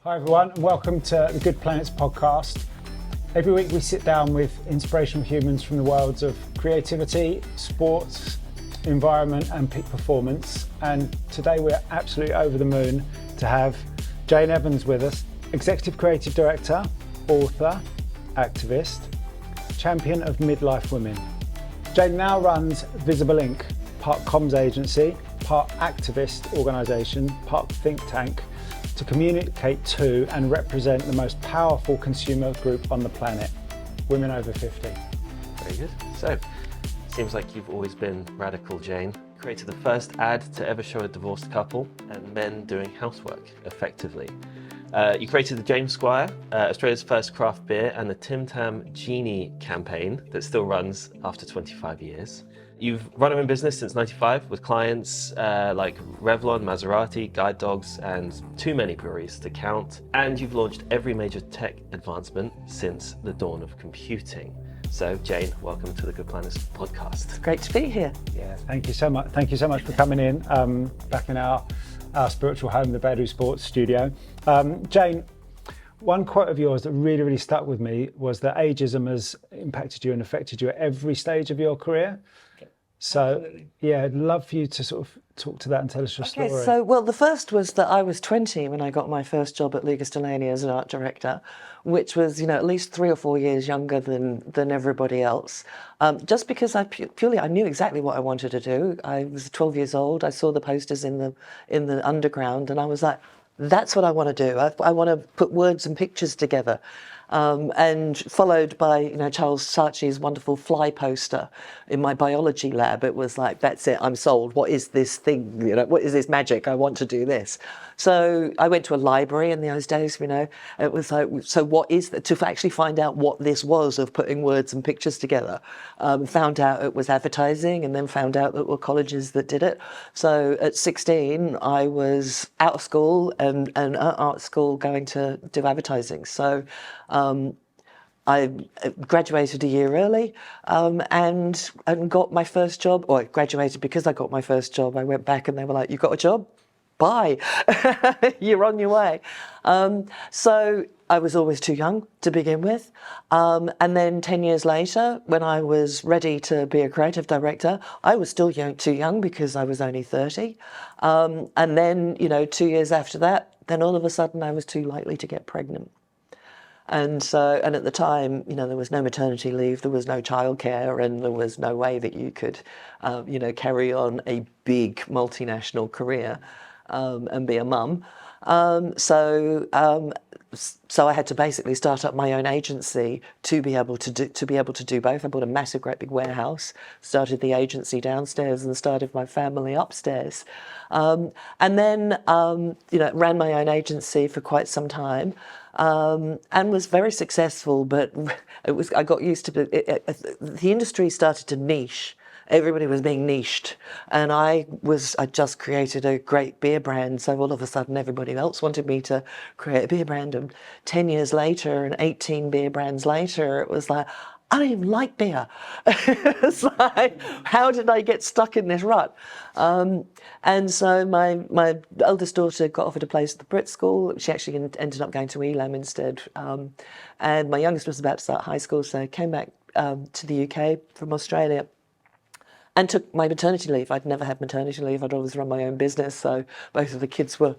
Hi everyone, and welcome to the Good Planets podcast. Every week we sit down with inspirational humans from the worlds of creativity, sports, environment and peak performance. And today we're absolutely over the moon to have Jane Evans with us, Executive Creative Director, author, activist, champion of midlife women. Jane now runs Visbile Inc, part comms agency, part activist organisation, part think tank, to communicate to and represent the most powerful consumer group on the planet, women over 50. Very good. So, seems like you've always been radical, Jane. Created the first ad to ever show a divorced couple and men doing housework effectively. You created the James Squire, Australia's first craft beer, and the Tim Tam Genie campaign that still runs after 25 years. You've run your own business since '95 with clients like Revlon, Maserati, guide dogs, and too many breweries to count. And you've launched every major tech advancement since the dawn of computing. So, Jane, welcome to the Good Planets podcast. It's great to be here. Yeah, thank you so much. Thank you so much for coming in, back in our spiritual home, the Bedu Sports studio. Jane, one quote of yours that really stuck with me was that ageism has impacted you and affected you at every stage of your career. So, absolutely. Yeah, I'd love for you to sort of talk to that and tell us your story. So, well, the first was that I was 20 when I got my first job at Liga Stellani as an art director, which was, at least 3 or 4 years younger than everybody else. Just because I knew exactly what I wanted to do. I was 12 years old. I saw the posters in the underground, and I was like, that's what I want to do. I want to put words and pictures together. And followed by, Charles Saatchi's wonderful fly poster in my biology lab. It was like, that's it, I'm sold. What is this thing? What is this magic? I want to do this. So I went to a library in those days, it was like, so what is that? To actually find out what this was of putting words and pictures together. Found out it was advertising, and then found out that it were colleges that did it. So at 16, I was out of school and at art school going to do advertising. So I graduated a year early and got my first job, or I graduated because I got my first job. I went back and they were like, you got a job? Bye, you're on your way. So I was always too young to begin with. And then 10 years later, when I was ready to be a creative director, I was still too young because I was only 30. And then, 2 years after that, then all of a sudden I was too likely to get pregnant. And at the time, there was no maternity leave, there was no childcare, and there was no way that you could, carry on a big multinational career and be a mum. So I had to basically start up my own agency to be able to do both. I bought a massive, great big warehouse, started the agency downstairs, and started my family upstairs. And then, ran my own agency for quite some time. And was very successful, but I got used to it. The industry started to niche. Everybody was being niched, and I just created a great beer brand, so all of a sudden everybody else wanted me to create a beer brand, and 10 years later and 18 beer brands later, it was like, I don't even like beer. It's like, how did I get stuck in this rut? And so my eldest daughter got offered a place at the Brit School. She actually ended up going to Elam instead. And my youngest was about to start high school, so I came back to the UK from Australia and took my maternity leave. I'd never had maternity leave. I'd always run my own business, so both of the kids were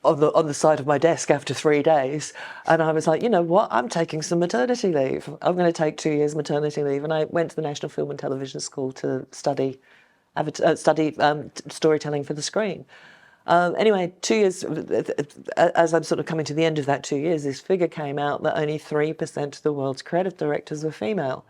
on the side of my desk after 3 days, and I was like, you know what? I'm taking some maternity leave. I'm going to take 2 years maternity leave, and I went to the National Film and Television School to study storytelling for the screen. Anyway, 2 years, as I'm sort of coming to the end of that 2 years, this figure came out that only 3% of the world's creative directors were female.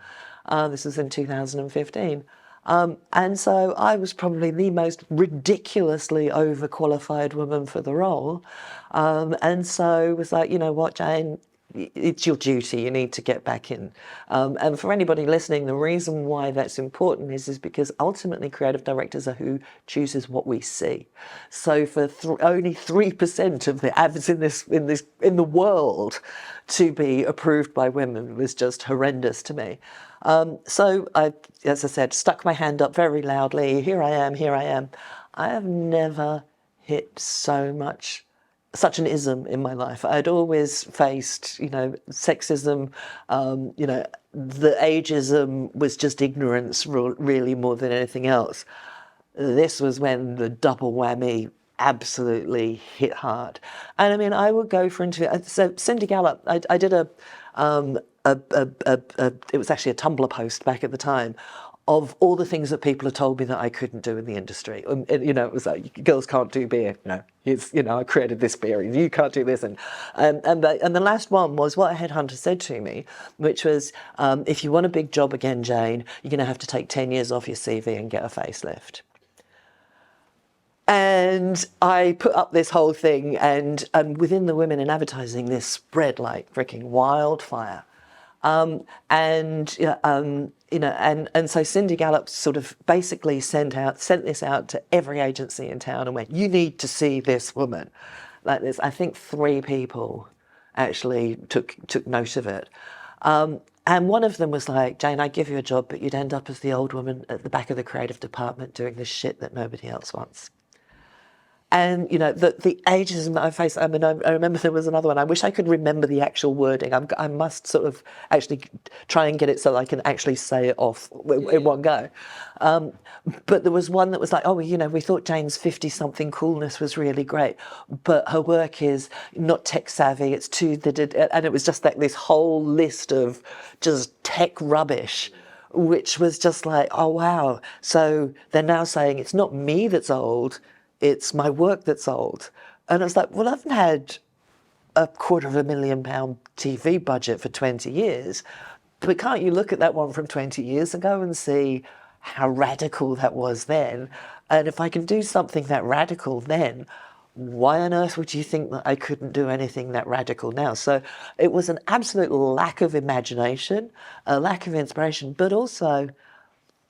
This was in 2015. And so I was probably the most ridiculously overqualified woman for the role. And so it was like, you know what, Jane, it's your duty, you need to get back in. And for anybody listening, the reason why that's important is because ultimately creative directors are who chooses what we see. So for only 3% of the ads in the world to be approved by women was just horrendous to me. So I, as I said, stuck my hand up very loudly. Here I am, here I am. I have never hit so much such an ism in my life. I'd always faced, sexism, the ageism was just ignorance really more than anything else. This was when the double whammy absolutely hit hard. And I mean, I would go for interview. So Cindy Gallop, I did it was actually a Tumblr post back at the time of all the things that people had told me that I couldn't do in the industry. And, it was like, girls can't do beer. I created this beer. You can't do this. And the last one was what a headhunter said to me, which was, if you want a big job again, Jane, you're going to have to take 10 years off your CV and get a facelift. And I put up this whole thing, and within the Women in Advertising, this spread like freaking wildfire. So Cindy Gallop sort of basically sent this out to every agency in town and went, you need to see this woman. Like this, I think 3 people actually took note of it. And one of them was like, Jane, I'd give you a job, but you'd end up as the old woman at the back of the creative department doing the shit that nobody else wants. And, the ageism that I faced, I mean, I remember there was another one. I wish I could remember the actual wording. I must sort of actually try and get it so I can actually say it off in one go. But there was one that was like, we thought Jane's 50-something coolness was really great, but her work is not tech savvy. It's and it was just like this whole list of just tech rubbish, which was just like, oh, wow. So they're now saying it's not me that's old, it's my work that's old. And I was like, well, I've had a £250,000 TV budget for 20 years, but can't you look at that one from 20 years ago and see how radical that was then? And if I can do something that radical then, why on earth would you think that I couldn't do anything that radical now? So it was an absolute lack of imagination, a lack of inspiration, but also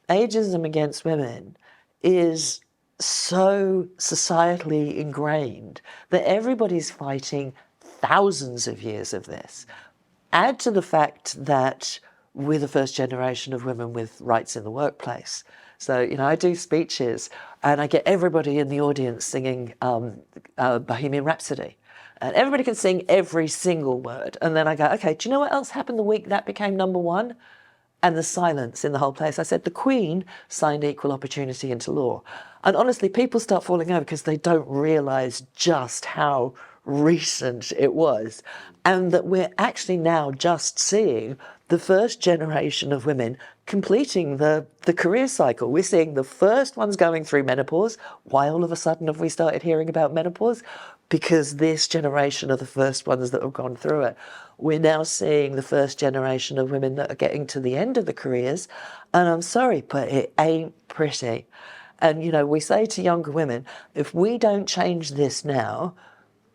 ageism against women is so societally ingrained that everybody's fighting thousands of years of this. Add to the fact that we're the first generation of women with rights in the workplace. So, I do speeches and I get everybody in the audience singing Bohemian Rhapsody. And everybody can sing every single word. And then I go, okay, do you know what else happened the week that became #1? And the silence in the whole place. I said, the Queen signed equal opportunity into law. And honestly, people start falling over because they don't realise just how recent it was. And that we're actually now just seeing the first generation of women completing the career cycle. We're seeing the first ones going through menopause. Why all of a sudden have we started hearing about menopause? Because this generation are the first ones that have gone through it. We're now seeing the first generation of women that are getting to the end of the careers. And I'm sorry, but it ain't pretty. And, we say to younger women, if we don't change this now,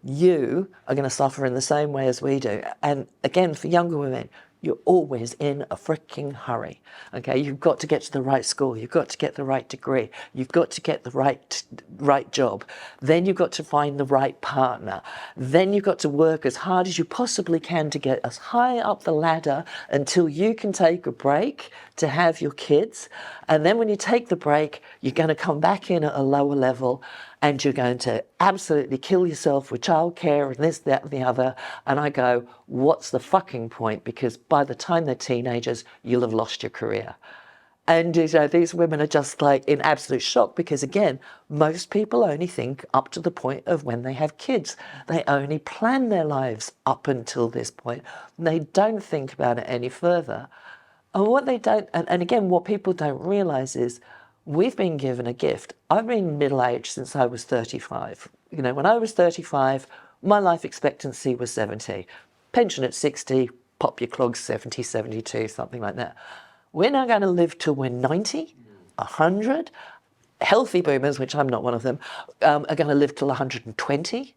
you are going to suffer in the same way as we do. And again, for younger women, you're always in a freaking hurry. Okay, you've got to get to the right school, you've got to get the right degree, you've got to get the right job, then you've got to find the right partner, then you've got to work as hard as you possibly can to get as high up the ladder until you can take a break to have your kids. And then when you take the break, you're going to come back in at a lower level and you're going to absolutely kill yourself with childcare and this, that, and the other. And I go, what's the fucking point? Because by the time they're teenagers, you'll have lost your career. And these women are just like in absolute shock because, again, most people only think up to the point of when they have kids. They only plan their lives up until this point. They don't think about it any further. And what they don't, and again, what people don't realise is we've been given a gift. I've been middle-aged since I was 35. When I was 35, my life expectancy was 70. Pension at 60, pop your clogs 70, 72, something like that. We're now going to live till we're 90, 100. Healthy boomers, which I'm not one of them, are going to live till 120.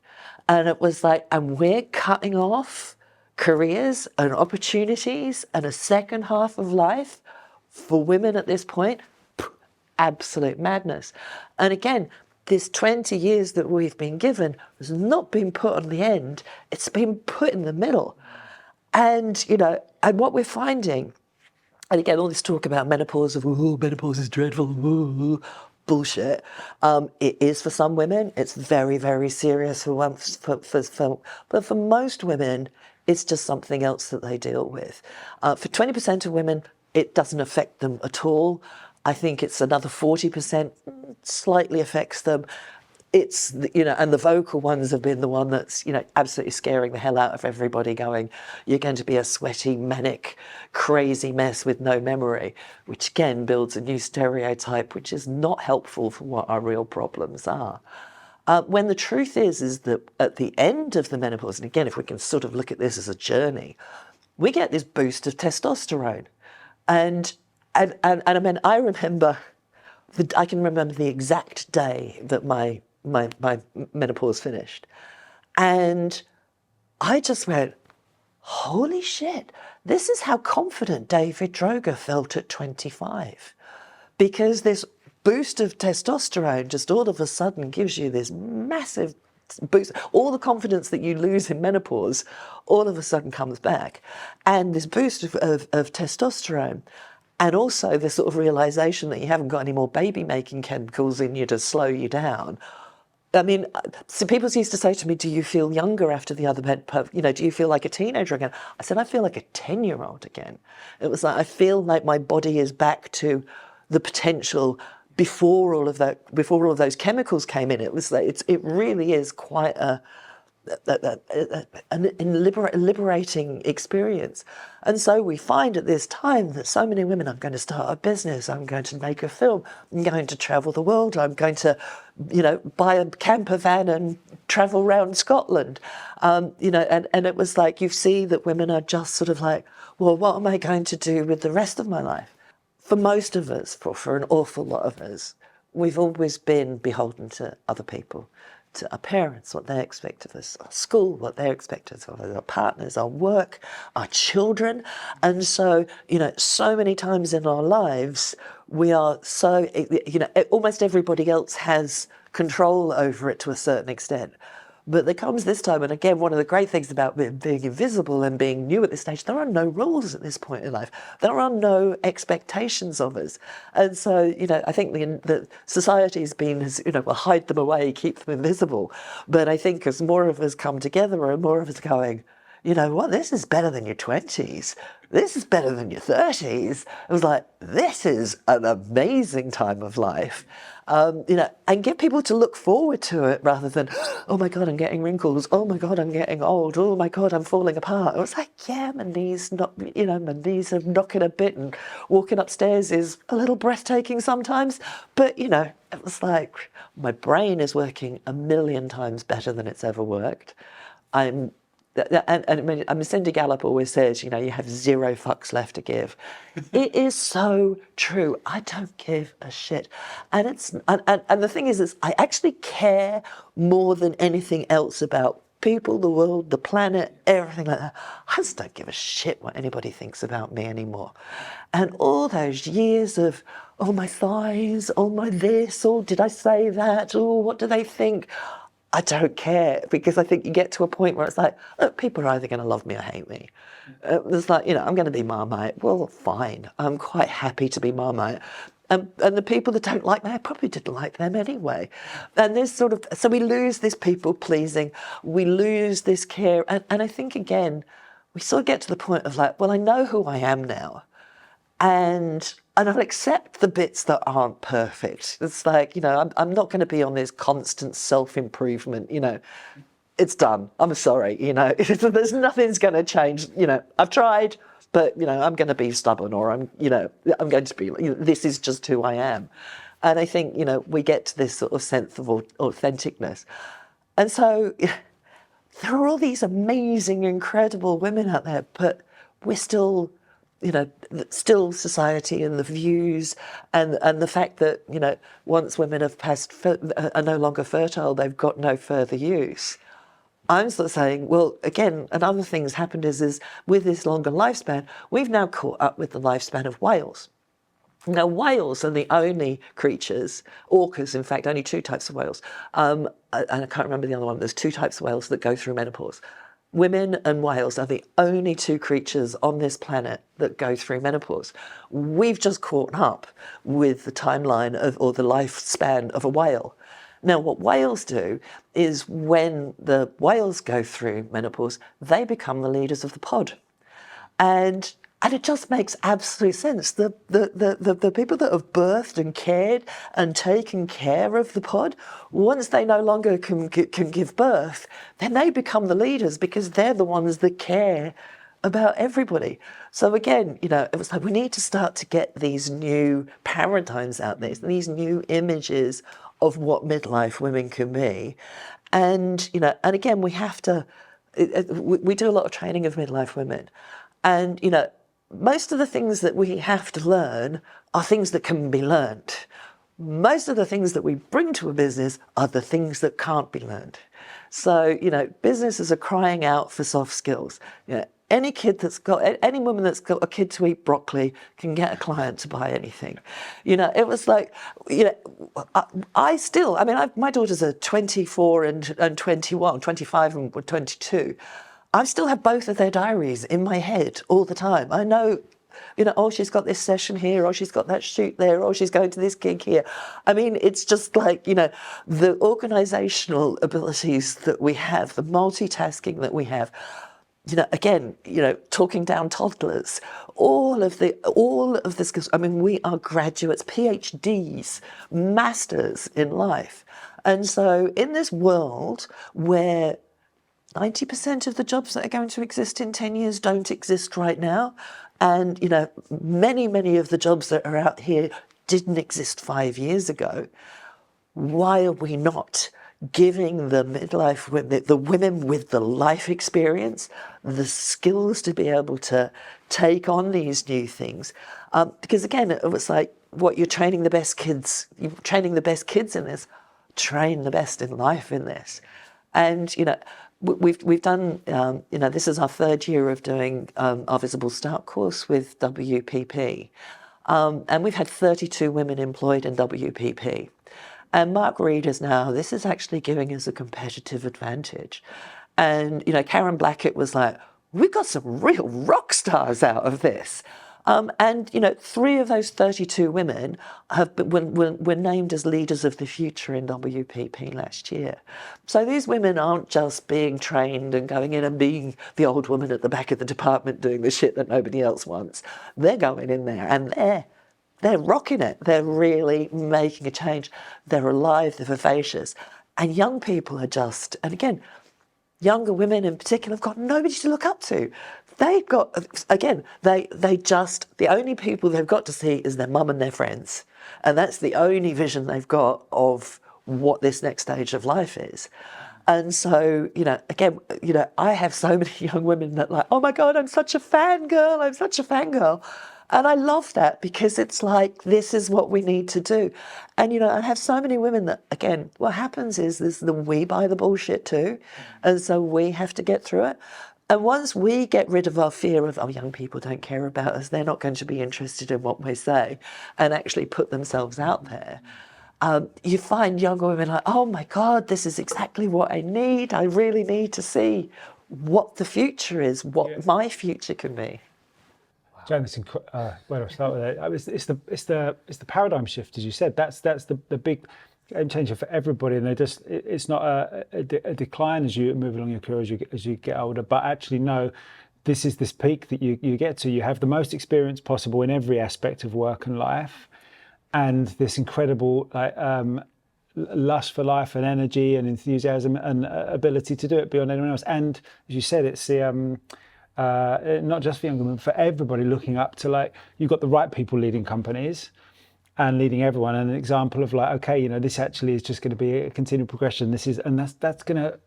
And it was like, and we're cutting off careers and opportunities and a second half of life for women at this point. Absolute madness. And again, this 20 years that we've been given has not been put on the end, it's been put in the middle. And, and what we're finding, and again, all this talk about menopause, menopause is dreadful, bullshit. It is for some women. It's very, very serious but for most women, it's just something else that they deal with. For 20% of women, it doesn't affect them at all. I think it's another 40% slightly affects them. It's, and the vocal ones have been the one that's, absolutely scaring the hell out of everybody, going, you're going to be a sweaty, manic, crazy mess with no memory, which again builds a new stereotype, which is not helpful for what our real problems are. When the truth is that at the end of the menopause, and again, if we can sort of look at this as a journey, we get this boost of testosterone. And I mean, I can remember the exact day that my menopause finished. And I just went, holy shit, this is how confident David Droga felt at 25. Because this boost of testosterone just all of a sudden gives you this massive boost. All the confidence that you lose in menopause all of a sudden comes back. And this boost of testosterone, and also the sort of realization that you haven't got any more baby-making chemicals in you to slow you down. I mean, so people used to say to me, do you feel younger after the other do you feel like a teenager again? I said, I feel like a 10-year-old again. It was like, I feel like my body is back to the potential before all of those chemicals came in. It was like, it really is quite a liberating experience. And so we find at this time that so many women, I'm going to start a business, I'm going to make a film, I'm going to travel the world, I'm going to, buy a camper van and travel around Scotland. And it was like, you see that women are just sort of like, well, what am I going to do with the rest of my life? For most of us, for an awful lot of us, we've always been beholden to other people, to our parents, what they expect of us, our school, what they expect of us, our partners, our work, our children. And so, so many times in our lives, we are so, almost everybody else has control over it to a certain extent. But there comes this time, and again, one of the great things about being invisible and being new at this stage, there are no rules at this point in life. There are no expectations of us. And so, I think the society's been, we'll hide them away, keep them invisible. But I think as more of us come together and more of us going, you know what, this is better than your 20s. This is better than your 30s. It was like, this is an amazing time of life. And get people to look forward to it rather than, oh my God, I'm getting wrinkles. Oh my God, I'm getting old. Oh my God, I'm falling apart. It was like, yeah, my knees are knocking a bit, and walking upstairs is a little breathtaking sometimes. But, it was like, my brain is working 1,000,000 times better than it's ever worked. And Cindy Gallop always says, you have 0 fucks left to give. It is so true. I don't give a shit. And the thing is I actually care more than anything else about people, the world, the planet, everything like that. I just don't give a shit what anybody thinks about me anymore. And all those years of, oh, my thighs, oh, my this, oh, did I say that? Oh, what do they think? I don't care, because I think you get to a point where it's like, look, people are either going to love me or hate me. It's like, I'm going to be Marmite. Well, fine. I'm quite happy to be Marmite. And the people that don't like me, I probably didn't like them anyway. And there's so we lose this people pleasing, we lose this care. And I think, again, we sort of get to the point of like, well, I know who I am now. And I'll accept the bits that aren't perfect. It's like, I'm not going to be on this constant self-improvement, It's done. I'm sorry, There's nothing's going to change. I've tried, but, I'm going to be stubborn, or I'm going to be, this is just who I am. And I think, we get to this sort of sense of authenticness. And so there are all these amazing, incredible women out there, but we're still... still society and the views and the fact that, once women have are no longer fertile, they've got no further use. I'm sort of saying, well, again, another thing's happened is with this longer lifespan, we've now caught up with the lifespan of whales. Now, whales are the only creatures, orcas, in fact, only 2 types of whales, and I can't remember the other one, there's 2 types of whales that go through menopause. Women and whales are the only two creatures on this planet that go through menopause. We've just caught up with the timeline of, or the lifespan of a whale. Now, what whales do is when the whales go through menopause, they become the leaders of the pod. And it just makes absolute sense. The people that have birthed and cared and taken care of the pod, once they no longer can give birth, then they become the leaders because they're the ones that care about everybody. So again, you know, it was like we need to start to get these new paradigms out there, these new images of what midlife women can be. And, you know, and again, we have to, we do a lot of training of midlife women. And, you know, most of the things that we have to learn are things that can be learned. Most of the things that we bring to a business are the things that can't be learned. So, you know, businesses are crying out for soft skills. You know, any woman that's got a kid to eat broccoli can get a client to buy anything. You know, it was like, you know, my daughters are 24 and 21, 25 and 22. I still have both of their diaries in my head all the time. I know, you know, oh, she's got this session here, or she's got that shoot there, or she's going to this gig here. I mean, it's just like, you know, the organisational abilities that we have, the multitasking that we have, you know, again, you know, talking down toddlers, all of the skills. I mean, we are graduates, PhDs, masters in life. And so in this world where 90% of the jobs that are going to exist in 10 years don't exist right now. And, you know, many of the jobs that are out here didn't exist 5 years ago. Why are we not giving the midlife women, the women with the life experience, the skills to be able to take on these new things? Because again, it was like, what, you're training the best kids in this, train the best in life in this. And, you know, we've done, you know, this is our third year of doing our Visible Start course with WPP. And we've had 32 women employed in WPP. And Mark Reed is now, this is actually giving us a competitive advantage. And, you know, Karen Blackett was like, we've got some real rock stars out of this. And, you know, 3 of those 32 women were named as leaders of the future in WPP last year. So these women aren't just being trained and going in and being the old woman at the back of the department doing the shit that nobody else wants. They're going in there and they're rocking it. They're really making a change. They're alive, they're vivacious. And young people are just, and again, younger women in particular have got nobody to look up to. They've got, again, the only people they've got to see is their mum and their friends. And that's the only vision they've got of what this next stage of life is. And so, you know, again, you know, I have so many young women that like, oh my God, I'm such a fangirl. And I love that because it's like, this is what we need to do. And, you know, I have so many women that, again, what happens is we buy the bullshit too. And so we have to get through it. And once we get rid of our fear of, oh, young people don't care about us, they're not going to be interested in what we say, and actually put themselves out there, you find younger women like, oh my God, this is exactly what I need. I really need to see what the future is, what my future can be. James, where do I start with it? It's the paradigm shift, as you said. That's the big game changer for everybody, and it's not a decline as you move along your career as you get older, but actually no, this is this peak that you get to. You have the most experience possible in every aspect of work and life, and this incredible lust for life and energy and enthusiasm and ability to do it beyond anyone else. And as you said, it's the not just for young women, for everybody looking up to, like, you've got the right people leading companies and leading everyone, and an example of like, okay, you know, this actually is just going to be a continual progression. That's going to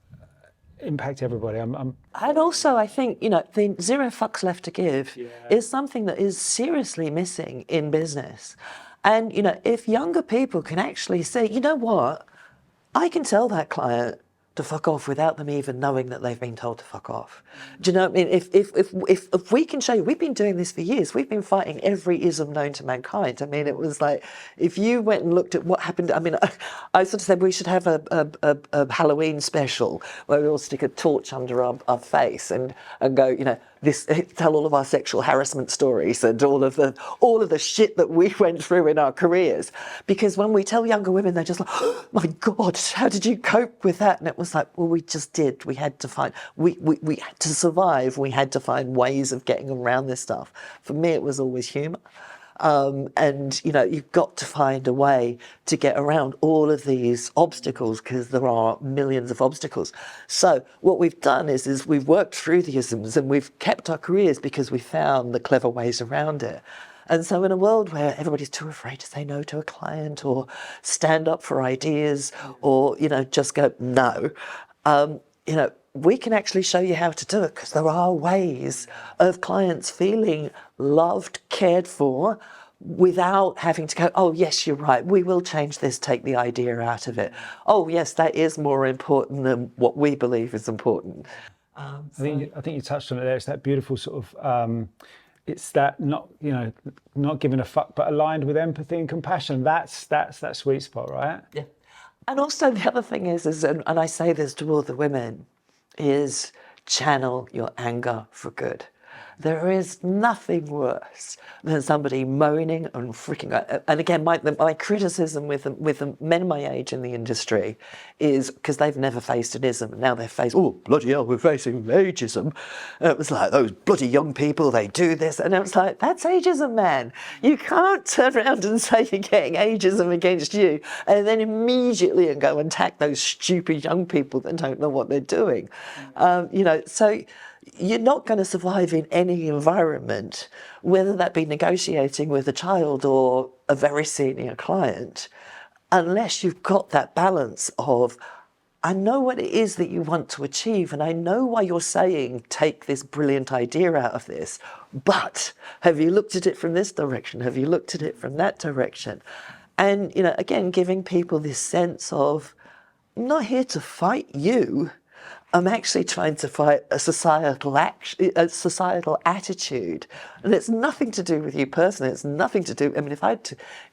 impact everybody. And also, I think, you know, the zero fucks left to give is something that is seriously missing in business. And, you know, if younger people can actually say, you know what, I can tell that client to fuck off without them even knowing that they've been told to fuck off. Do you know what I mean? If we can show you, we've been doing this for years. We've been fighting every ism known to mankind. I mean, it was like, if you went and looked at what happened, I mean, I sort of said we should have a Halloween special where we all stick a torch under our face and go, you know, tell all of our sexual harassment stories and all of the shit that we went through in our careers. Because when we tell younger women, they're just like, oh my God, how did you cope with that? And it was like, well, we just did. We had to find, we had to survive. We had to find ways of getting around this stuff. For me, it was always humour. And, you know, you've got to find a way to get around all of these obstacles because there are millions of obstacles. So what we've done is we've worked through the isms and we've kept our careers because we found the clever ways around it. And so in a world where everybody's too afraid to say no to a client or stand up for ideas or, you know, just go, no, you know, we can actually show you how to do it because there are ways of clients feeling loved, cared for, without having to go, oh, yes, you're right, we will change this, take the idea out of it. Oh, yes, that is more important than what we believe is important. I think you touched on it there. It's that beautiful sort of, it's that not giving a fuck, but aligned with empathy and compassion. That's that sweet spot, right? Yeah. And also the other thing is and I say this to all the women, is channel your anger for good. There is nothing worse than somebody moaning and freaking out. And again, my criticism with the men my age in the industry is because they've never faced an ism. And now they're faced, oh, bloody hell, we're facing ageism. And it was like, those bloody young people, they do this. And it was like, that's ageism, man. You can't turn around and say you're getting ageism against you and then immediately and go and attack those stupid young people that don't know what they're doing. You know, so you're not going to survive in any environment, whether that be negotiating with a child or a very senior client, unless you've got that balance of, I know what it is that you want to achieve and I know why you're saying take this brilliant idea out of this, but have you looked at it from this direction? Have you looked at it from that direction? And, you know, again, giving people this sense of, I'm not here to fight you. I'm actually trying to fight a societal attitude, and it's nothing to do with you personally. It's nothing to do. I mean,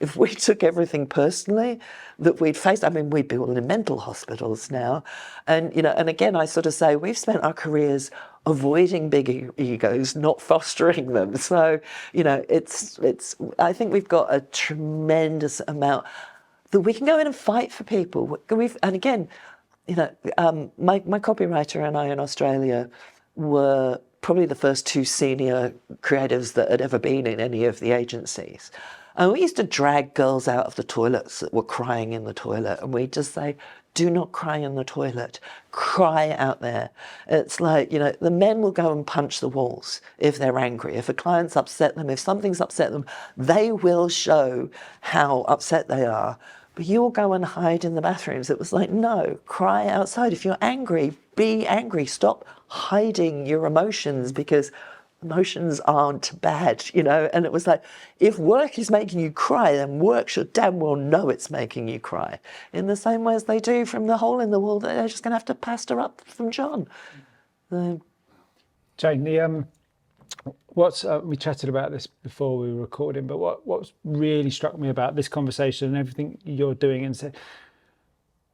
if we took everything personally that we'd faced, I mean, we'd be all in mental hospitals now, and you know. And again, I sort of say we've spent our careers avoiding big egos, not fostering them. So you know, it's. I think we've got a tremendous amount that we can go in and fight for people. And again, you know, my copywriter and I in Australia were probably the first two senior creatives that had ever been in any of the agencies. And we used to drag girls out of the toilets that were crying in the toilet. And we'd just say, do not cry in the toilet. Cry out there. It's like, you know, the men will go and punch the walls if they're angry. If a client's upset them, if something's upset them, they will show how upset they are. But you'll go and hide in the bathrooms. It was like, no, cry outside. If you're angry, be angry. Stop hiding your emotions because emotions aren't bad, you know. And it was like, if work is making you cry, then work should damn well know it's making you cry. In the same way as they do from the hole in the wall, they're just going to have to pastor up from John. Jane, we chatted about this before we were recording, but what's really struck me about this conversation and everything you're doing, and said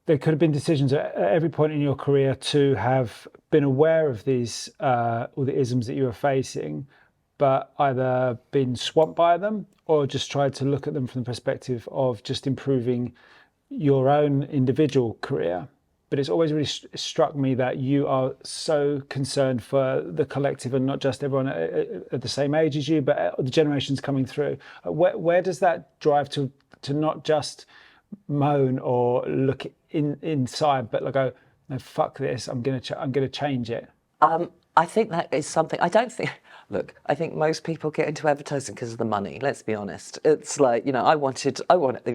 there could have been decisions at every point in your career to have been aware of these all the isms that you were facing, but either been swamped by them or just tried to look at them from the perspective of just improving your own individual career. But it's always really struck me that you are so concerned for the collective and not just everyone at the same age as you, but the generations coming through. Where does that drive to not just moan or look inside, but like go, no, fuck this, I'm gonna change it? I think that is something, I think most people get into advertising because of the money, let's be honest. It's like, you know, it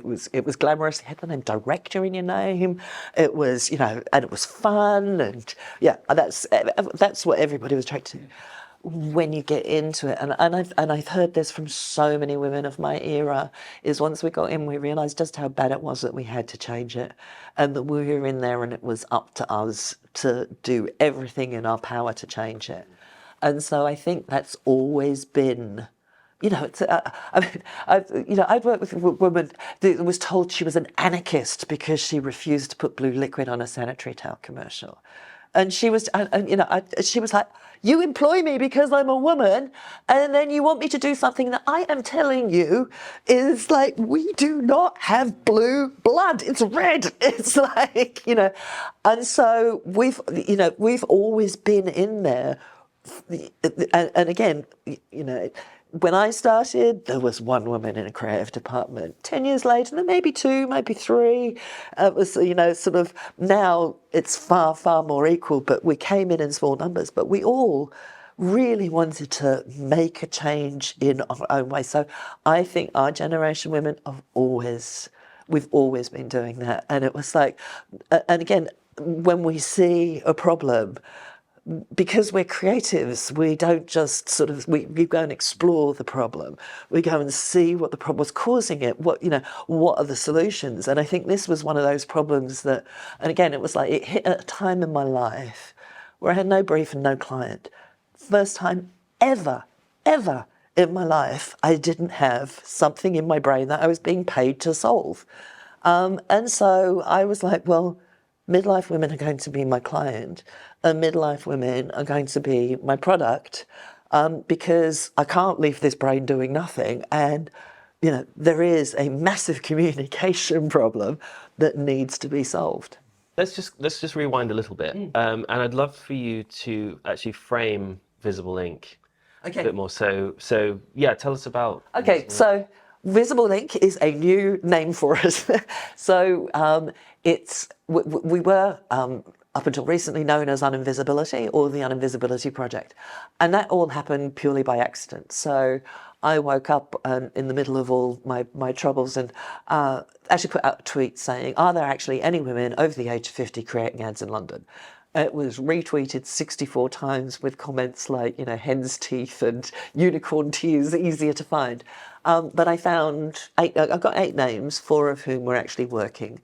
was glamorous, you had the name director in your name, it was, you know, and it was fun, and yeah, that's what everybody was attracted to. when you get into it, and I've heard this from so many women of my era, is once we got in, we realised just how bad it was that we had to change it, and that we were in there and it was up to us to do everything in our power to change it. And so I think that's always been, you know, it's, I mean, I'd worked with a woman that was told she was an anarchist because she refused to put blue liquid on a sanitary towel commercial. And she was, she was like, you employ me because I'm a woman, and then you want me to do something that I am telling you is like, we do not have blue blood. It's red. It's like, you know, and so we've always been in there. And again, you know, when I started, there was one woman in a creative department. 10 years later, there may be two, maybe three. It was, you know, sort of, now it's far, far more equal, but we came in small numbers, but we all really wanted to make a change in our own way. So I think our generation women we've always been doing that. And it was like, and again, when we see a problem, because we're creatives, we don't just sort of, we go and explore the problem. We go and see what the problem was causing it, what are the solutions? And I think this was one of those problems that, and again, it was like, it hit at a time in my life where I had no brief and no client. First time ever in my life, I didn't have something in my brain that I was being paid to solve. And so I was like, well, midlife women are going to be my client, and midlife women are going to be my product, because I can't leave this brain doing nothing. And, you know, there is a massive communication problem that needs to be solved. Let's just rewind a little bit, and I'd love for you to actually frame Visbile Inc. a bit more. So yeah, tell us about. Okay, so Visbile Inc. is a new name for us. So we were up until recently known as Uninvisibility, or the Uninvisibility Project, and that all happened purely by accident. So I woke up in the middle of all my troubles and actually put out a tweet saying, are there actually any women over the age of 50 creating ads in London? It was retweeted 64 times with comments like, you know, hen's teeth and unicorn tears, easier to find. But I found I got 8 names, 4 of whom were actually working.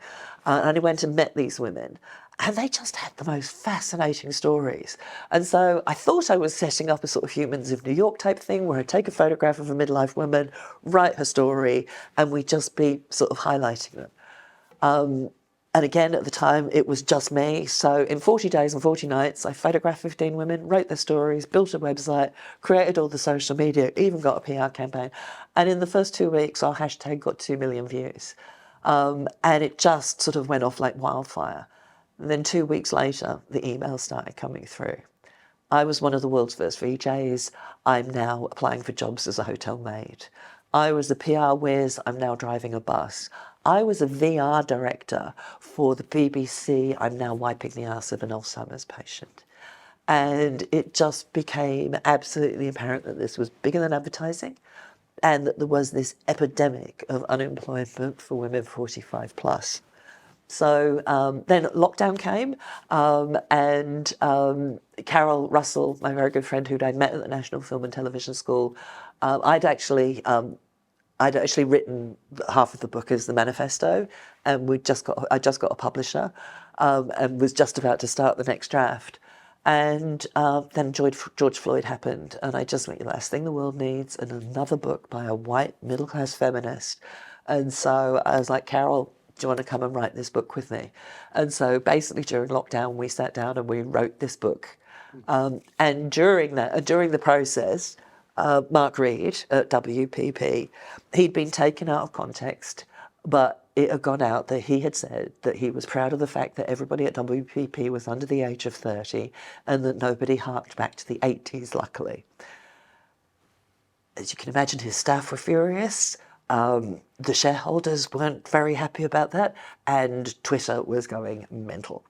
And I went and met these women. And they just had the most fascinating stories. And so I thought I was setting up a sort of Humans of New York type thing where I'd take a photograph of a midlife woman, write her story, and we'd just be sort of highlighting them. And again, at the time, it was just me. So in 40 days and 40 nights, I photographed 15 women, wrote their stories, built a website, created all the social media, even got a PR campaign. And in the first 2 weeks, our hashtag got 2 million views. And it just sort of went off like wildfire. And then 2 weeks later, the emails started coming through. I was one of the world's first VJs. I'm now applying for jobs as a hotel maid. I was a PR whiz. I'm now driving a bus. I was a VR director for the BBC. I'm now wiping the arse of an Alzheimer's patient. And it just became absolutely apparent that this was bigger than advertising, and that there was this epidemic of unemployment for women 45 plus. So then lockdown came, and Carol Russell, my very good friend who'd I'd met at the National Film and Television School, I'd actually written half of the book as the manifesto, and I just got a publisher, and was just about to start the next draft. And then George Floyd happened, and I just went, the last thing the world needs, and another book by a white middle-class feminist. And so I was like, Carol, do you want to come and write this book with me? And so basically during lockdown, we sat down and we wrote this book. And during the process, Mark Reed at WPP, he'd been taken out of context, but it had gone out that he had said that he was proud of the fact that everybody at WPP was under the age of 30 and that nobody harked back to the 80s, luckily. As you can imagine, his staff were furious. The shareholders weren't very happy about that, and Twitter was going mental.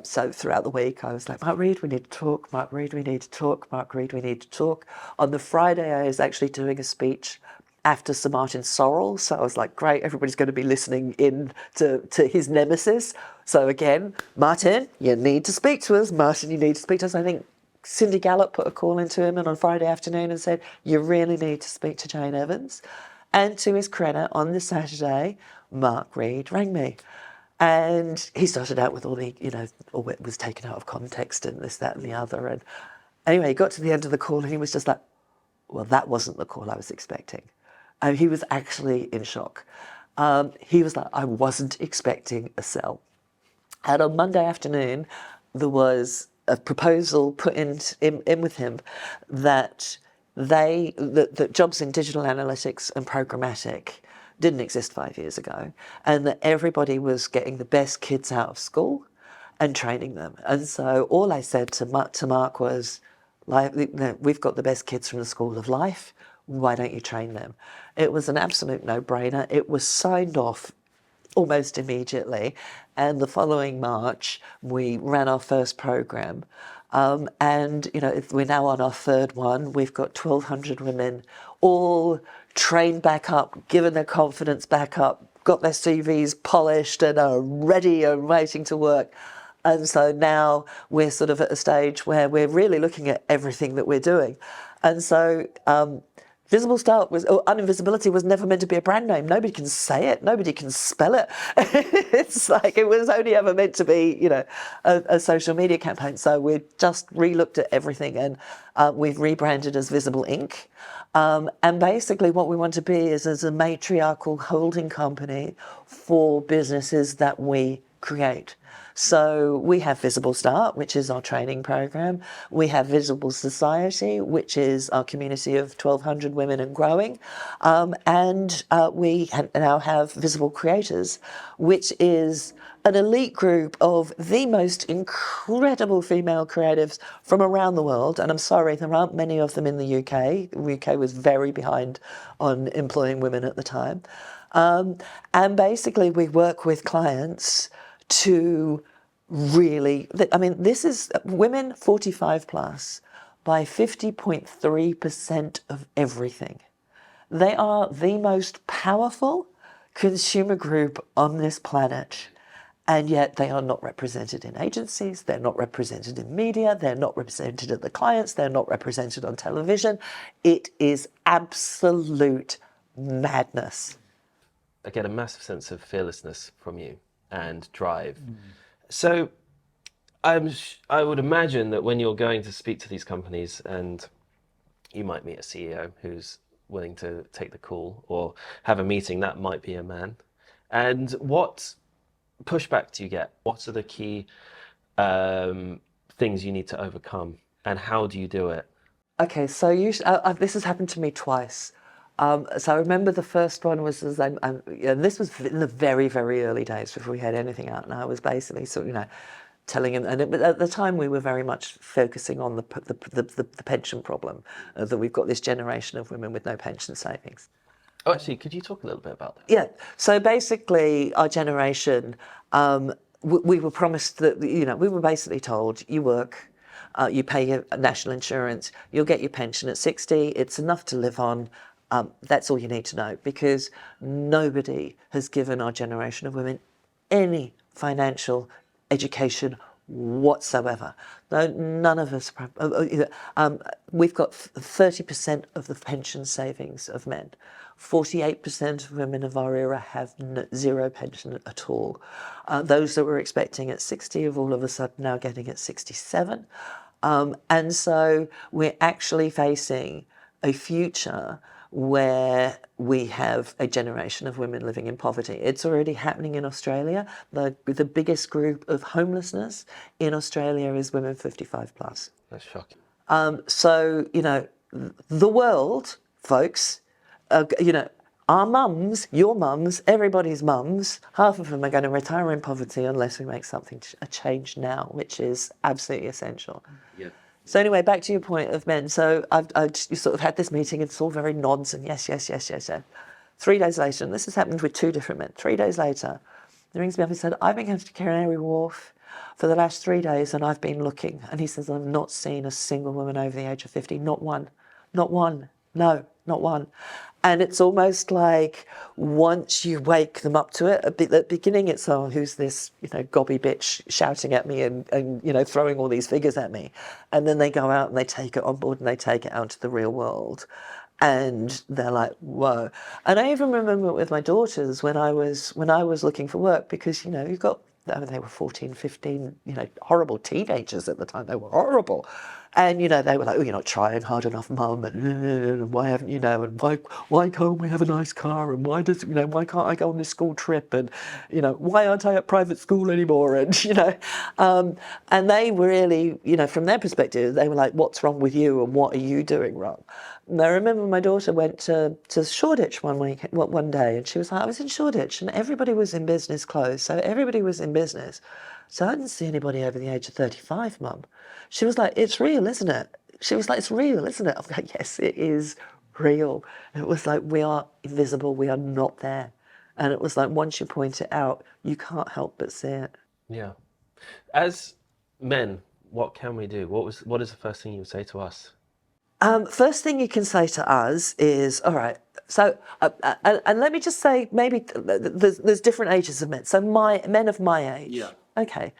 So throughout the week, I was like, Mark Reed, we need to talk. Mark Reed, we need to talk. Mark Reed, we need to talk. On the Friday, I was actually doing a speech after Sir Martin Sorrell. So I was like, great, everybody's going to be listening in to his nemesis. So again, Martin, you need to speak to us. Martin, you need to speak to us. I think Cindy Gallop put a call into him and on Friday afternoon and said, you really need to speak to Jane Evans. And to his credit, on the Saturday, Mark Reed rang me. And he started out with all the, all it was taken out of context and this, that and the other. And anyway, he got to the end of the call and he was just like, well, that wasn't the call I was expecting. And he was actually in shock. He was like, I wasn't expecting a sell. And on Monday afternoon, there was a proposal put in with him that that jobs in digital analytics and programmatic didn't exist 5 years ago, and that everybody was getting the best kids out of school and training them. And so all I said to Mark was, we've got the best kids from the School of Life. Why don't you train them? It was an absolute no-brainer. It was signed off almost immediately. And the following March, we ran our first program. And, we're now on our third one. We've got 1,200 women all trained back up, given their confidence back up, got their CVs polished and are ready and waiting to work. And so now we're sort of at a stage where we're really looking at everything that we're doing. And so Visible Start uninvisibility was never meant to be a brand name. Nobody can say it. Nobody can spell it. It's like it was only ever meant to be, a social media campaign. So we just re-looked at everything and we've rebranded as Visbile Inc. And basically what we want to be is as a matriarchal holding company for businesses that we create. So we have Visible Start, which is our training program. We have Visible Society, which is our community of 1,200 women and growing. And we now have Visible Creators, which is an elite group of the most incredible female creatives from around the world. And I'm sorry, there aren't many of them in the UK. The UK was very behind on employing women at the time. And basically we work with clients to really, this is women 45 plus buy 50.3% of everything. They are the most powerful consumer group on this planet, and yet they are not represented in agencies, they're not represented in media, they're not represented at the clients, they're not represented on television. It is absolute madness. I get a massive sense of fearlessness from you and drive. So I would imagine that when you're going to speak to these companies and you might meet a CEO who's willing to take the call or have a meeting, that might be a man. And what pushback do you get? What are the key things you need to overcome and how do you do it? Okay, so this has happened to me twice. So I remember the first one was this was in the very, very early days before we had anything out, and I was basically telling him, and at the time we were very much focusing on the pension problem, that we've got this generation of women with no pension savings. Oh, actually, could you talk a little bit about that? Yeah. So basically, our generation, we were promised that we were basically told, you work. You pay your national insurance, you'll get your pension at 60, it's enough to live on. That's all you need to know, because nobody has given our generation of women any financial education whatsoever. No, none of us. We've got 30% of the pension savings of men. 48% of women of our era have zero pension at all. Those that were expecting at 60 have all of a sudden now getting at 67. And so we're actually facing a future where we have a generation of women living in poverty. It's already happening in Australia. The biggest group of homelessness in Australia is women 55 plus. That's shocking. So, the world, folks, our mums, your mums, everybody's mums, half of them are going to retire in poverty unless we make a change now, which is absolutely essential. Yeah. So anyway, back to your point of men. So I sort of had this meeting, it's all very nods and yes. 3 days later, and this has happened with 2 different men, 3 days later, he rings me up and said, I've been going to Canary Wharf for the last 3 days and I've been looking. And he says, I've not seen a single woman over the age of 50, not one. No, not one. And it's almost like once you wake them up to it, at the beginning it's, oh, who's this, gobby bitch shouting at me and throwing all these figures at me. And then they go out and they take it on board and they take it out to the real world. And they're like, whoa. And I even remember with my daughters when I was looking for work, because, you've got, they were 14, 15, horrible teenagers at the time. They were horrible. And, they were like, oh, you're not trying hard enough, Mum, and why haven't you, and why can't we have a nice car, and why can't I go on this school trip, and, why aren't I at private school anymore, and, and they were really, from their perspective, they were like, what's wrong with you, and what are you doing wrong? And I remember my daughter went to Shoreditch one day, and she was like, I was in Shoreditch, and everybody was in business clothes, so everybody was in business. So I didn't see anybody over the age of 35, Mum. She was like, it's real, isn't it? She was like, it's real, isn't it? I was like, yes, it is real. And it was like, we are invisible, we are not there. And it was like, once you point it out, you can't help but see it. Yeah. As men, what can we do? What is the first thing you would say to us? First thing you can say to us is, all right, so, and let me just say, maybe there's different ages of men. So men of my age, okay,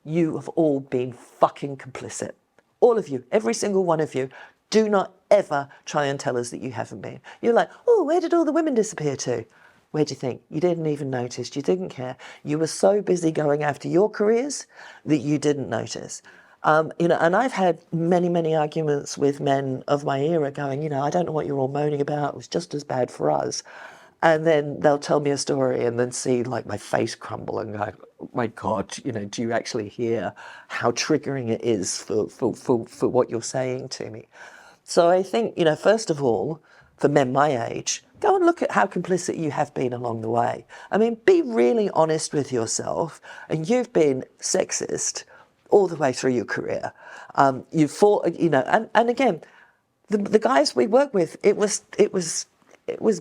you have all been fucking complicit. All of you, every single one of you. Do not ever try and tell us that you haven't been. You're like, oh, where did all the women disappear to? Where do you think? You didn't even notice. You didn't care. You were so busy going after your careers that you didn't notice. And I've had many, many arguments with men of my era going, I don't know what you're all moaning about. It was just as bad for us. And then they'll tell me a story and then see like my face crumble and go, oh my God, do you actually hear how triggering it is for what you're saying to me? So I think, first of all, for men my age, go and look at how complicit you have been along the way. I mean, be really honest with yourself. And you've been sexist all the way through your career. You fought, and again, the guys we work with, it was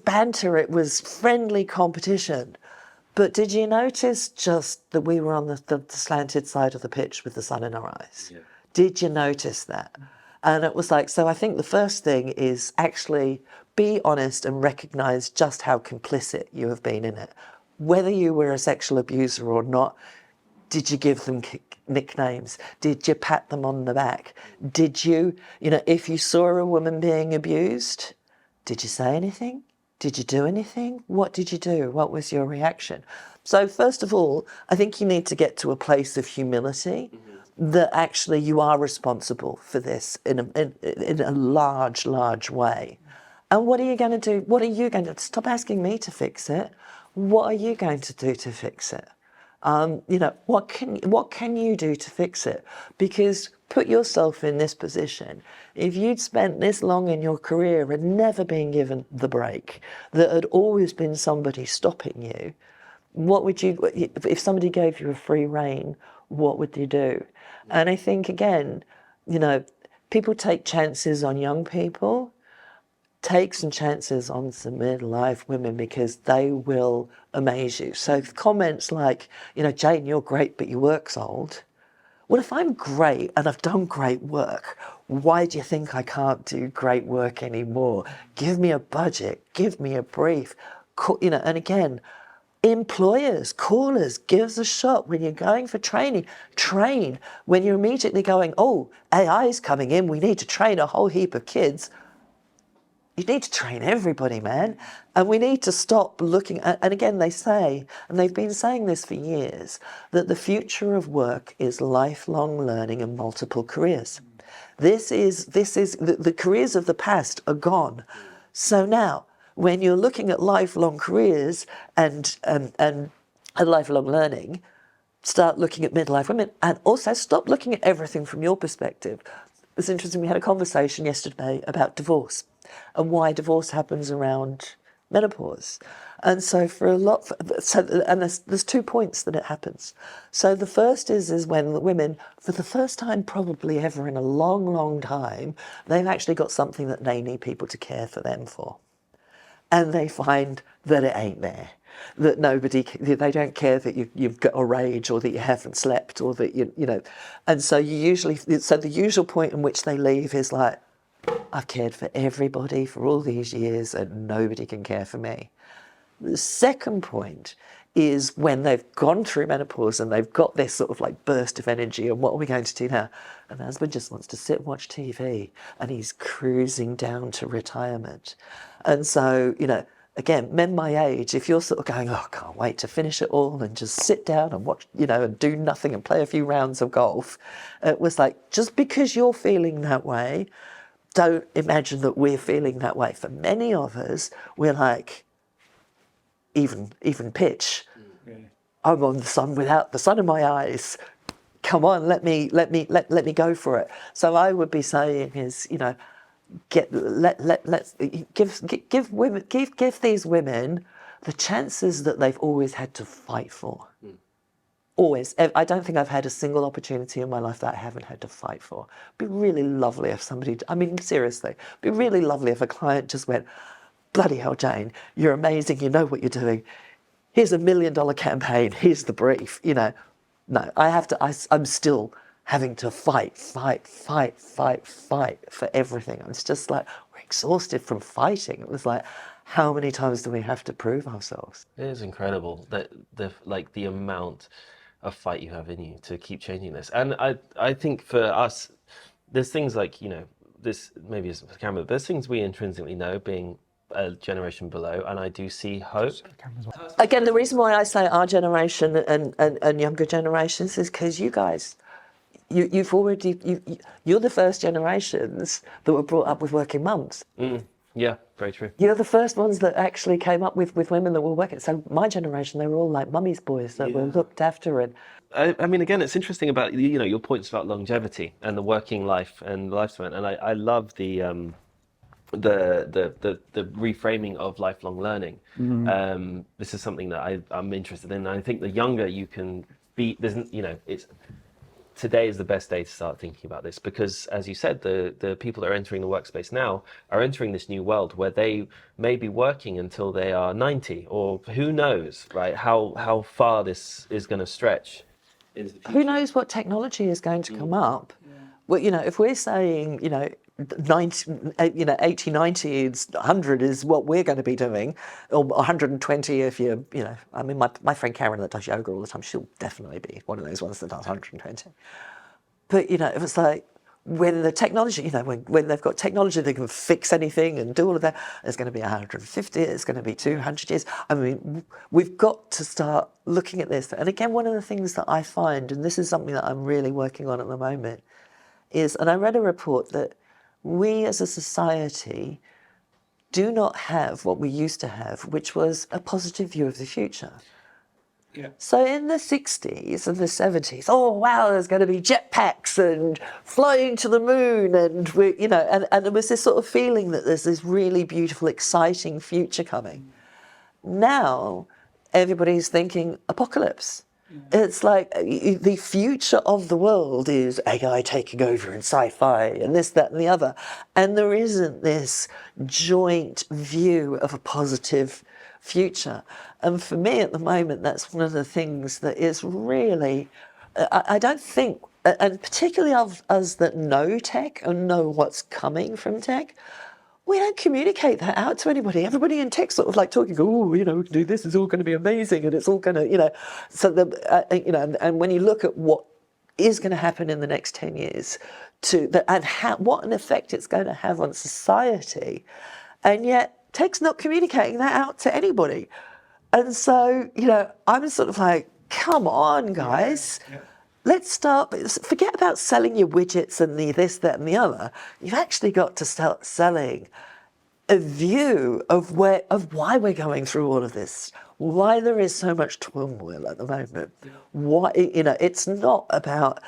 banter, it was friendly competition. But did you notice just that we were on the slanted side of the pitch with the sun in our eyes? Yeah. Did you notice that? And it was like, so I think the first thing is actually be honest and recognise just how complicit you have been in it. Whether you were a sexual abuser or not, did you give them nicknames? Did you pat them on the back? Did you, if you saw a woman being abused, did you say anything? Did you do anything? What did you do? What was your reaction? So first of all, I think you need to get to a place of humility that actually you are responsible for this in a large, large way. And what are you going to do? What are you going to do? Stop asking me to fix it. What are you going to do to fix it? What can you do to fix it? Because put yourself in this position. If you'd spent this long in your career and never been given the break, that had always been somebody stopping you, what would you, if somebody gave you a free rein, what would you do? And I think, again, people take chances on young people. Take some chances on some midlife women because they will amaze you. So comments like, Jane, you're great, but your work's old. Well, if I'm great and I've done great work, why do you think I can't do great work anymore? Give me a budget, give me a brief. And again, employers, callers, give us a shot. When you're going for training, train. When you're immediately going, oh, AI is coming in, we need to train a whole heap of kids. You need to train everybody, man. And we need to stop looking at, and again, they say, and they've been saying this for years, that the future of work is lifelong learning and multiple careers. This is the careers of the past are gone. So now, when you're looking at lifelong careers and lifelong learning, start looking at midlife women and also stop looking at everything from your perspective. It's interesting, we had a conversation yesterday about divorce and why divorce happens around menopause. And so there's 2 points that it happens. So the first is when the women, for the first time probably ever in a long, long time, they've actually got something that they need people to care for them for. And they find that it ain't there. That they don't care that you've got a rage or that you haven't slept or that and so the usual point in which they leave is like, I've cared for everybody for all these years and nobody can care for me. The second point is when they've gone through menopause and they've got this sort of like burst of energy and what are we going to do now? And the husband just wants to sit and watch TV and he's cruising down to retirement. And so, again, men my age, if you're sort of going, oh, I can't wait to finish it all and just sit down and watch, and do nothing and play a few rounds of golf, it was like, just because you're feeling that way, don't imagine that we're feeling that way. For many of us, we're like, even pitch. I'm on the sun without the sun in my eyes. Come on, let me go for it. So I would be saying is, let's give these women the chances that they've always had to fight for. Always. I don't think I've had a single opportunity in my life that I haven't had to fight for. It'd be really lovely if somebody, seriously, it'd be really lovely if a client just went, bloody hell, Jane, you're amazing, you know what you're doing. Here's $1 million campaign, here's the brief, No, I'm still having to fight for everything. It's just like, we're exhausted from fighting. It was like, how many times do we have to prove ourselves? It is incredible that the amount of fight you have in you to keep changing this. And I think for us, there's things like, this maybe isn't for the camera, but there's things we intrinsically know, being a generation below, and I do see hope. Again, the reason why I say our generation and younger generations is because you guys, you're the first generations that were brought up with working mums. Yeah, very true. You're the first ones that actually came up with women that were working. So my generation, they were all like mummy's boys that were looked after. And I mean, again, it's interesting about your points about longevity and the working life and lifespan, and I love the reframing of lifelong learning. This is something that I'm interested in. And I think the younger you can be, today is the best day to start thinking about this, because, as you said, the people that are entering the workspace now are entering this new world where they may be working until they are 90, or who knows, right? How far this is going to stretch into the future. Who knows what technology is going to come up? Well, if we're saying, 80, 90, 100 is what we're going to be doing, or 120 if you're, my friend Karen that does yoga all the time, she'll definitely be one of those ones that does 120. But, if it's like, when the technology, when they've got technology, they can fix anything and do all of that, it's going to be 150, it's going to be 200 years. I mean, we've got to start looking at this. And again, one of the things that I find, and this is something that I'm really working on at the moment, is, and I read a report that we as a society do not have what we used to have, which was a positive view of the future. Yeah. So in the 60s and the 70s, oh wow, there's going to be jetpacks and flying to the moon, and and there was this sort of feeling that there's this really beautiful, exciting future coming. Now, everybody's thinking apocalypse. It's like the future of the world is AI taking over and sci-fi and this, that, and the other. And there isn't this joint view of a positive future. And for me at the moment, that's one of the things that is really, I don't think, and particularly of us that know tech and know what's coming from tech, we don't communicate that out to anybody. Everybody in tech sort of like talking, we can do this, it's all going to be amazing, and it's all going to, so and when you look at what is going to happen in the next 10 years, what an effect it's going to have on society, and yet tech's not communicating that out to anybody. And so, I'm sort of like, come on, guys. Yeah. Let's start, forget about selling your widgets and the this, that, and the other. You've actually got to start selling a view of why we're going through all of this, why there is so much turmoil at the moment. Why, it's not about,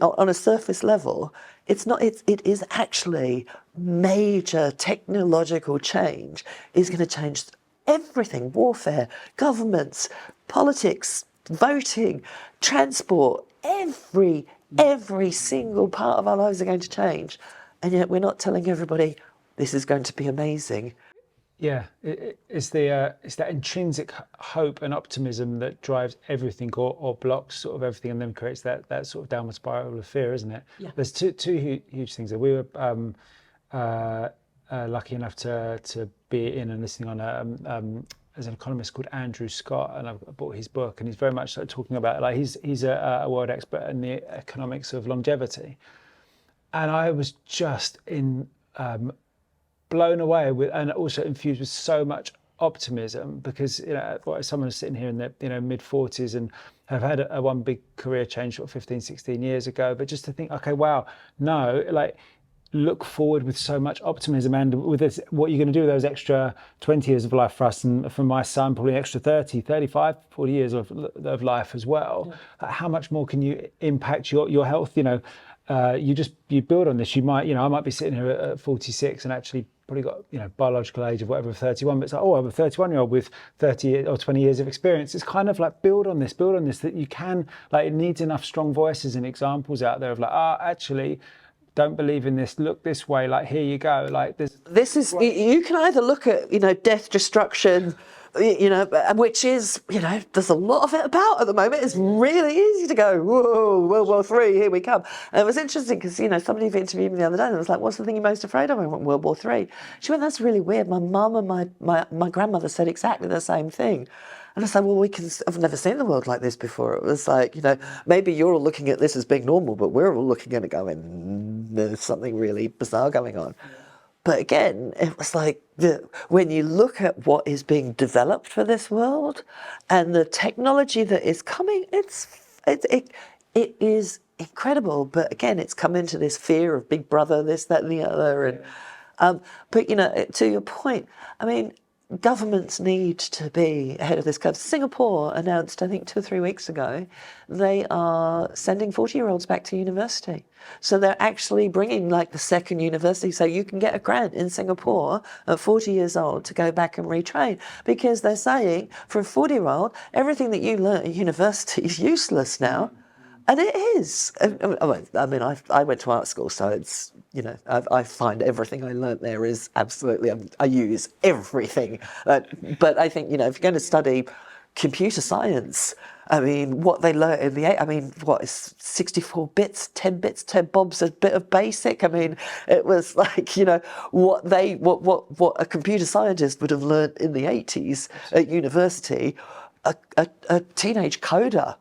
on a surface level, it is actually major technological change is going to change everything: warfare, governments, politics, voting, transport, every single part of our lives are going to change. And yet we're not telling everybody this is going to be amazing. Yeah, it's that intrinsic hope and optimism that drives everything, or blocks sort of everything, and then creates that sort of downward spiral of fear, isn't it? Yeah. There's two huge things. We were lucky enough to be in and listening on as an economist called Andrew Scott, and I bought his book, and he's very much like talking about, like, he's a world expert in the economics of longevity, and I was just blown away with, and also infused with so much optimism, because someone who's sitting here in their mid 40s and have had one big career change sort of 15, 16 years ago, but just to think, okay, wow, no, like, look forward with so much optimism, and with this, what you're going to do with those extra 20 years of life for us, and for my son probably an extra 30, 35, 40 years of life as well. How much more can you impact your health? You build on this. I might be sitting here at 46 and actually probably got biological age of whatever, 31, but it's like, oh, I'm a 31-year-old with 30 or 20 years of experience. It's kind of like build on this, that you can, like, it needs enough strong voices and examples out there of like, actually, don't believe in this, look this way, like, here you go. Like, this is, you can either look at, death, destruction, which is, there's a lot of it about at the moment. It's really easy to go, whoa, World War III, here we come. And it was interesting because, somebody interviewed me the other day and I was like, what's the thing you're most afraid of? I went, World War III. She went, that's really weird. My mum and my grandmother said exactly the same thing. And I said, well, I've never seen the world like this before. It was like, maybe you're all looking at this as being normal, but we're all looking at it going, there's something really bizarre going on. Yeah. But again, it was like, when you look at what is being developed for this world and the technology that is coming, it is incredible. But again, it's come into this fear of Big Brother, this, that, and the other. And but to your point, I mean, governments need to be ahead of this curve. Singapore announced, I think 2 or 3 weeks ago, they are sending 40-year-olds back to university. So they're actually bringing like the second university. So you can get a grant in Singapore at 40 years old to go back and retrain, because they're saying for a 40-year-old, everything that you learn at university is useless now. And it is. I mean, I went to art school, so it's, I find everything I learnt there is absolutely, I use everything. But I think, if you're going to study computer science, I mean, what they learn in what is 64 bits, 10 bits, 10 bobs, a bit of basic. I mean, it was like, what a computer scientist would have learnt in the 80s at university, a teenage coder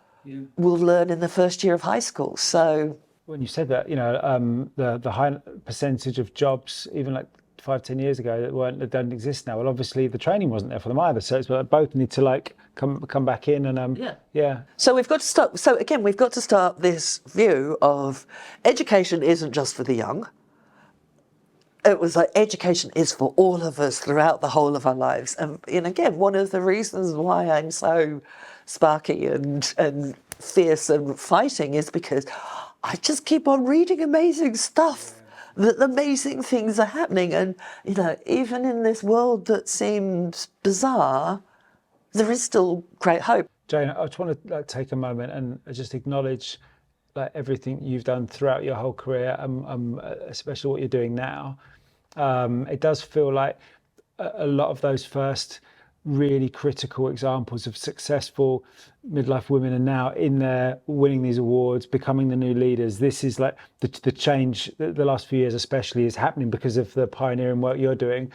will learn in the first year of high school. So when you said that, the high percentage of jobs, even like 5-10 years ago, that don't exist now. Well, obviously the training wasn't there for them either. So it's both need to like come back in and yeah. So we've got to start. So again, we've got to start this view of education isn't just for the young. It was like education is for all of us throughout the whole of our lives. And again, one of the reasons why I'm so sparky and fierce and fighting is because I just keep on reading amazing stuff, that amazing things are happening. And, even in this world that seems bizarre, there is still great hope. Jane, I just want to take a moment and just acknowledge everything you've done throughout your whole career, especially what you're doing now. It does feel like a lot of those first really critical examples of successful midlife women are now in there winning these awards, becoming the new leaders. This is like the change the last few years especially is happening because of the pioneering work you're doing.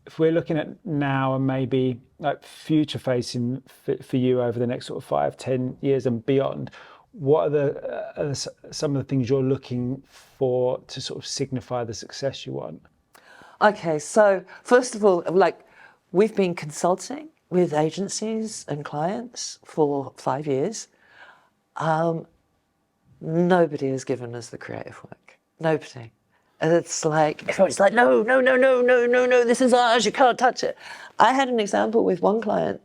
If we're looking at now and maybe like future facing for you over the next sort of 5-10 years and beyond, what are some of the things you're looking for to sort of signify the success you want? Okay, so first of all, we've been consulting with agencies and clients for 5 years. Nobody has given us the creative work. Nobody. And it's like, everyone's like, no, this is ours, you can't touch it. I had an example with one client.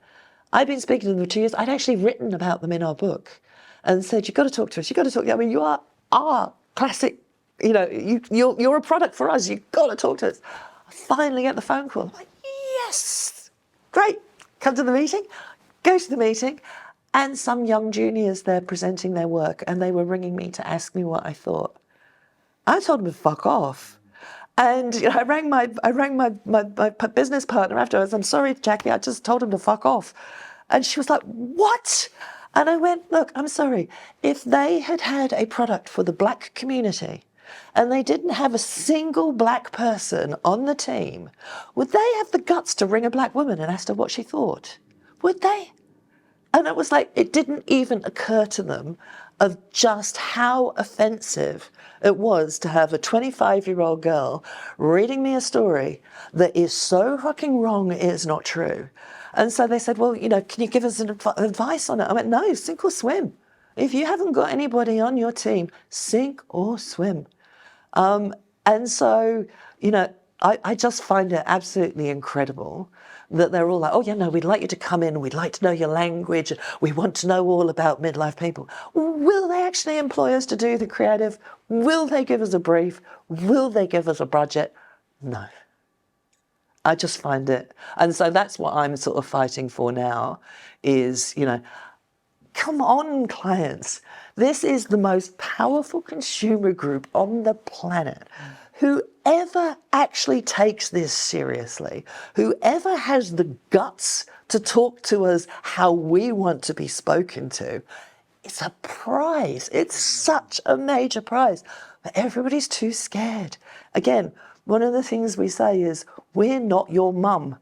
I'd been speaking to them for 2 years. I'd actually written about them in our book and said, you've got to talk to us, you've got to talk. I mean, you are our classic, you're a product for us, you've got to talk to us. I finally get the phone call. I'm like, yes, great, come to the meeting, go to the meeting, and some young juniors there presenting their work, and they were ringing me to ask me what I thought. I told them to fuck off. And I rang my business partner afterwards. I'm sorry, Jackie, I just told him to fuck off. And she was like, what? And I went, look, I'm sorry. If they had had a product for the black community and they didn't have a single black person on the team, would they have the guts to ring a black woman and ask her what she thought? Would they? And it was like, it didn't even occur to them of just how offensive it was to have a 25-year-old girl reading me a story that is so fucking wrong it is not true. And so they said, well, can you give us an advice on it? I went, no, sink or swim. If you haven't got anybody on your team, sink or swim. And so, I just find it absolutely incredible that they're all like, oh, yeah, no, we'd like you to come in. We'd like to know your language. We want to know all about midlife people. Will they actually employ us to do the creative? Will they give us a brief? Will they give us a budget? No. I just find it. And so that's what I'm sort of fighting for now is, come on, clients. This is the most powerful consumer group on the planet. Whoever actually takes this seriously, whoever has the guts to talk to us how we want to be spoken to, it's a prize. It's such a major prize. But everybody's too scared. Again, one of the things we say is, we're not your mum.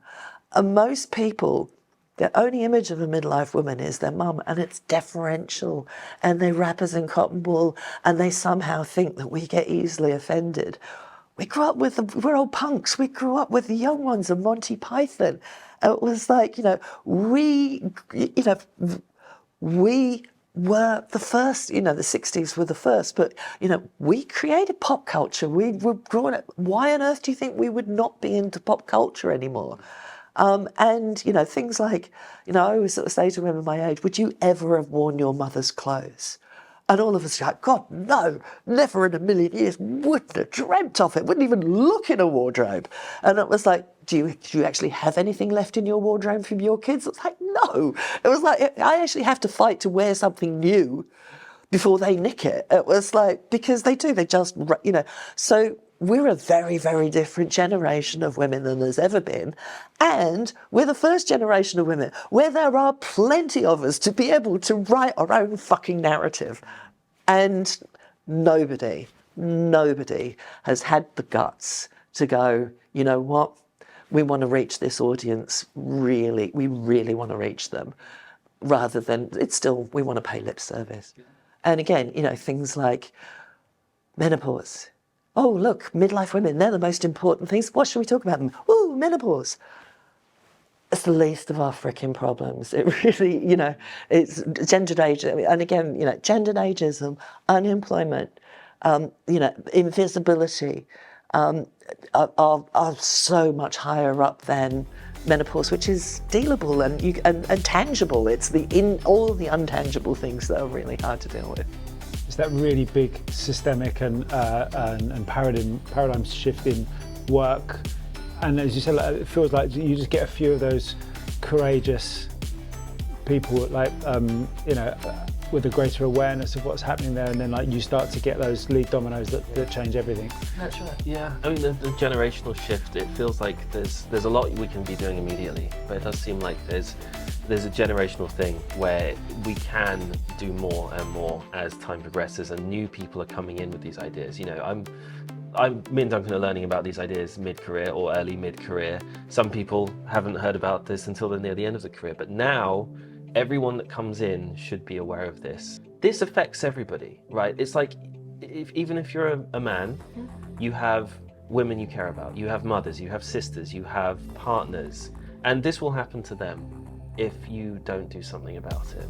And most people, their only image of a midlife woman is their mum, and it's deferential, and they wrap us in cotton wool, and they somehow think that we get easily offended. We grew up we're all punks. We grew up with the young ones of Monty Python. It was like, we were the first, the 60s were the first, but, we created pop culture. We were growing up. Why on earth do you think we would not be into pop culture anymore? And, things like, I always sort of say to women my age, would you ever have worn your mother's clothes? And all of us are like, God, no, never in a million years, wouldn't have dreamt of it, wouldn't even look in a wardrobe. And it was like, do you actually have anything left in your wardrobe from your kids? It's like, no. It was like, I actually have to fight to wear something new before they nick it. It was like, because they do, they just, so we're a very, very different generation of women than there's ever been. And we're the first generation of women where there are plenty of us to be able to write our own fucking narrative. And nobody has had the guts to go, you know what, we want to reach this audience, we really want to reach them, rather than, it's still, we want to pay lip service. And again, things like menopause. Oh, look, midlife women, they're the most important things. What should we talk about them? Ooh, menopause. It's the least of our freaking problems. It really, it's gendered ageism. And again, gendered ageism, unemployment, invisibility are so much higher up than menopause, which is dealable and tangible. It's all the untangible things that are really hard to deal with. It's that really big systemic and paradigm shift in work, and as you said, it feels like you just get a few of those courageous people, with a greater awareness of what's happening there, and then you start to get those lead dominoes that change everything. That's right. Yeah, I mean the generational shift. It feels like there's a lot we can be doing immediately, but it does seem like there's a generational thing where we can do more and more as time progresses, and new people are coming in with these ideas. Me and Duncan are learning about these ideas mid-career or early mid-career. Some people haven't heard about this until they're near the end of the career, but now everyone that comes in should be aware of this. This affects everybody, right? It's like, even if you're a man, you have women you care about, you have mothers, you have sisters, you have partners, and this will happen to them if you don't do something about it.